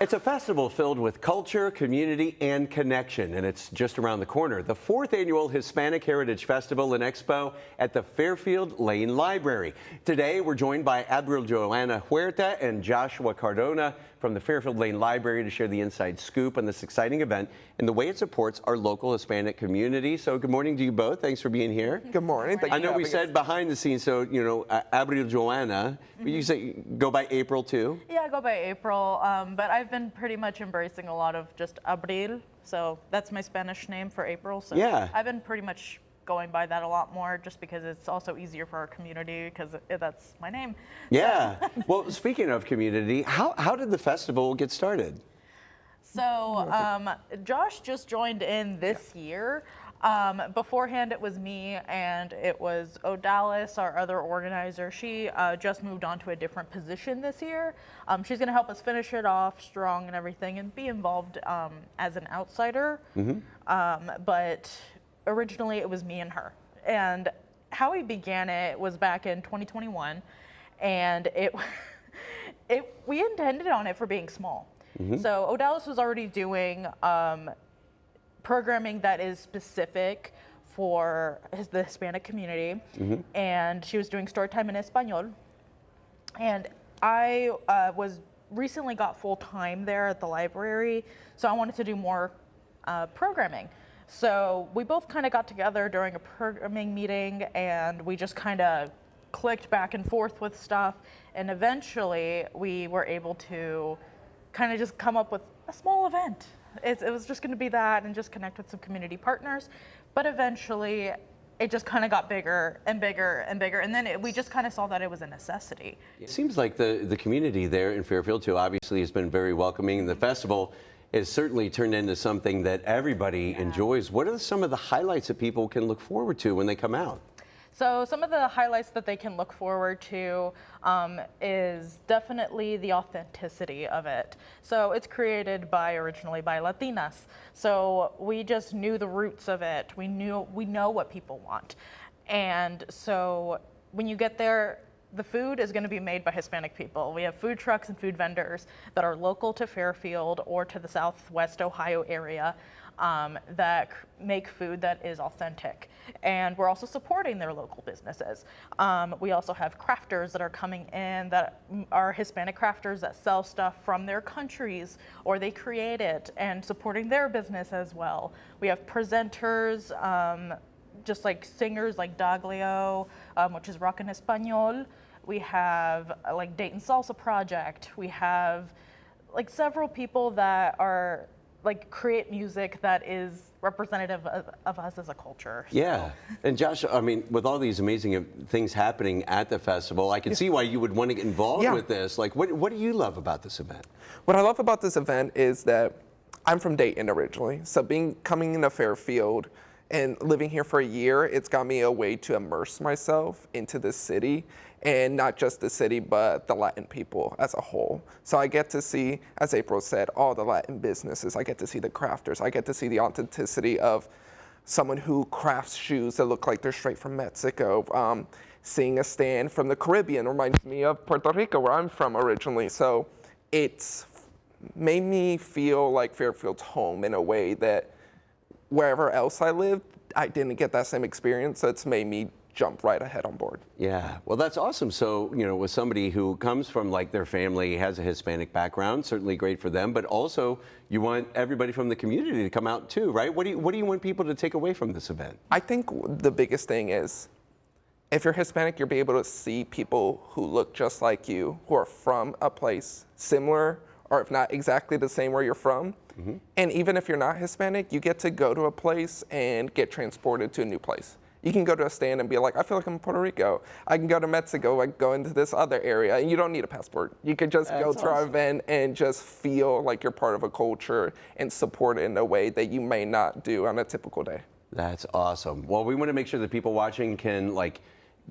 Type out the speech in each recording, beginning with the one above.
It's a festival filled with culture, community, and connection, and it's just around the corner. The 4th annual Hispanic Heritage Festival and Expo at the Fairfield Lane Library. Today, we're joined by Abriljoanna Huerta and Joshua Cardona from the Fairfield Lane Library to share the inside scoop on this exciting event and the way it supports our local Hispanic community. So good morning to you both. Thanks for being here. Good morning. I know we said behind the scenes, so, you know, Abriljoanna, you say go by April too? Yeah, I go by April, but I've been pretty much embracing a lot of just Abril, so that's my Spanish name for April. So yeah. I've been pretty much going by that a lot more just because it's also easier for our community because that's my name. Yeah. Well, speaking of community, how did the festival get started? So Josh just joined in this year. Beforehand, it was me and it was Odalis, our other organizer. She just moved on to a different position this year. She's going to help us finish it off strong and everything and be involved as an outsider. But originally, it was me and her. And how we began it was back in 2021. And we intended on it for being small. So Odalis was already doing programming that is specific for the Hispanic community, and she was doing story time in Espanol. And I recently got full time there at the library, so I wanted to do more programming. So we both kind of got together during a programming meeting, and we just kind of clicked back and forth with stuff, and eventually we were able to kind of just come up with a small event. It was just going to be that and just connect with some community partners. But eventually, it just kind of got bigger and bigger and bigger. And then we just kind of saw that it was a necessity. It seems like the community there in Fairfield, too, obviously has been very welcoming. The festival has certainly turned into something that everybody enjoys. What are some of the highlights that people can look forward to when they come out? So some of the highlights that they can look forward to is definitely the authenticity of it. So it's created originally by Latinas. So we just knew the roots of it. We know what people want. And so when you get there, the food is going to be made by Hispanic people. We have food trucks and food vendors that are local to Fairfield or to the Southwest Ohio area that make food that is authentic. And we're also supporting their local businesses. We also have crafters that are coming in that are Hispanic crafters that sell stuff from their countries or they create it and supporting their business as well. We have presenters, just like singers like Daglio, which is rock en español. We have like Dayton Salsa Project. We have like several people that are like create music that is representative of us as a culture. Yeah. And Josh, I mean, with all these amazing things happening at the festival, I can see why you would want to get involved with this. Like, what do you love about this event? What I love about this event is that I'm from Dayton originally. So coming into Fairfield and living here for a year, it's got me a way to immerse myself into the city, and not just the city, but the Latin people as a whole. So I get to see, as April said, all the Latin businesses. I get to see the crafters. I get to see the authenticity of someone who crafts shoes that look like they're straight from Mexico. Seeing a stand from the Caribbean reminds me of Puerto Rico, where I'm from originally. So it's made me feel like Fairfield's home in a way that wherever else I lived, I didn't get that same experience, so it's made me jump right ahead on board. Yeah, well, that's awesome. So, you know, with somebody who comes from like their family, has a Hispanic background, certainly great for them, but also you want everybody from the community to come out too, right? What do you want people to take away from this event? I think the biggest thing is, if you're Hispanic, you'll be able to see people who look just like you, who are from a place similar, or if not exactly the same where you're from. And even if you're not Hispanic, you get to go to a place and get transported to a new place. You can go to a stand and be like, I feel like I'm in Puerto Rico. I can go to Mexico, like go into this other area, and you don't need a passport. You could just go to our event and just feel like you're part of a culture and support it in a way that you may not do on a typical day. That's awesome. Well, we want to make sure that people watching can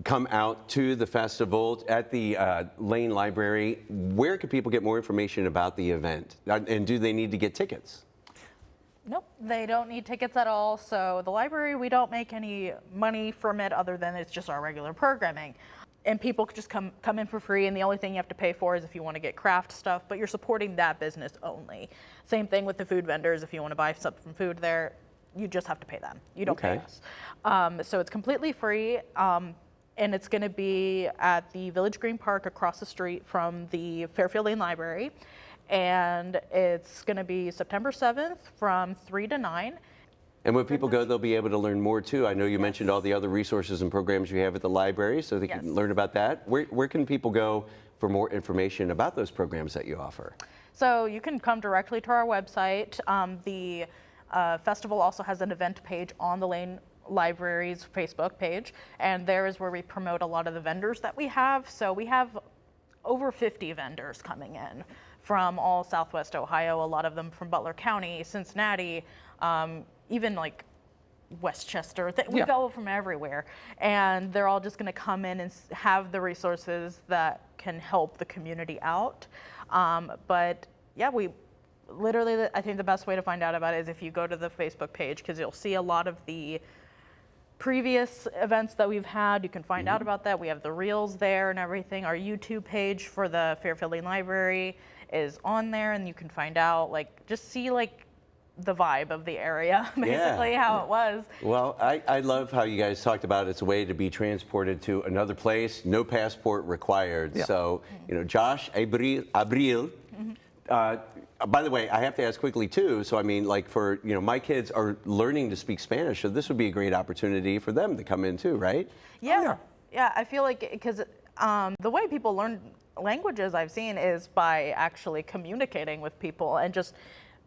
come out to the festival at the Lane Library. Where can people get more information about the event? And do they need to get tickets? Nope, they don't need tickets at all. So the library, we don't make any money from it other than it's just our regular programming. and people could just come in for free, and the only thing you have to pay for is if you want to get craft stuff, but you're supporting that business only. Same thing with the food vendors. If you want to buy something from food there, you just have to pay them. You don't pay us. So it's completely free, and it's going to be at the Village Green Park across the street from the Fairfield Lane Library, and it's going to be September 7th from 3 to 9. And when people go, they'll be able to learn more too. I know you mentioned all the other resources and programs you have at the library, so they can learn about that. Where can people go for more information about those programs that you offer? So you can come directly to our website. The festival also has an event page on the Lane Library's Facebook page, and there is where we promote a lot of the vendors that we have. So we have over 50 vendors coming in from all Southwest Ohio, a lot of them from Butler County, Cincinnati, even like Westchester. We go from everywhere, and they're all just going to come in and have the resources that can help the community out. But yeah, we literally, I think the best way to find out about it is if you go to the Facebook page, because you'll see a lot of the previous events that we've had. You can find out about that. We have the reels there and everything. Our YouTube page for the Fairfield Lane Library is on there, and you can find out, like, just see like the vibe of the area, basically how it was. Well, I love how you guys talked about it's a way to be transported to another place, no passport required. So, you know, Josh, Abril. By the way, I have to ask quickly too. So, I mean, like for, you know, my kids are learning to speak Spanish, so this would be a great opportunity for them to come in too, right? Yeah, I feel like, because the way people learn languages I've seen is by actually communicating with people and just,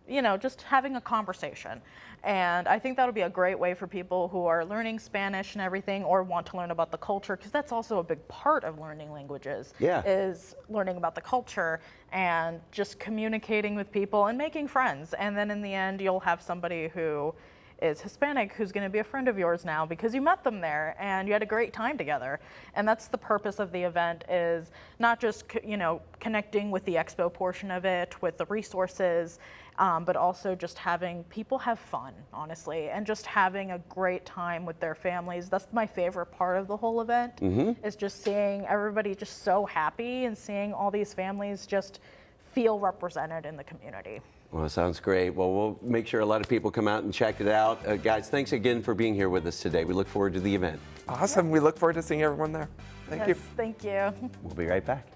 you know, just having a conversation. And I think that'll be a great way for people who are learning Spanish and everything, or want to learn about the culture, because that's also a big part of learning languages, is learning about the culture and just communicating with people and making friends. And then in the end, you'll have somebody who is Hispanic who's going to be a friend of yours now because you met them there and you had a great time together. And that's the purpose of the event, is not just, you know, connecting with the expo portion of it, with the resources, but also just having people have fun, honestly, and just having a great time with their families. That's my favorite part of the whole event, is just seeing everybody just so happy and seeing all these families just feel represented in the community. Well, sounds great. Well, we'll make sure a lot of people come out and check it out. Guys, thanks again for being here with us today. We look forward to the event. Awesome. We look forward to seeing everyone there. Thank you. Thank you. We'll be right back.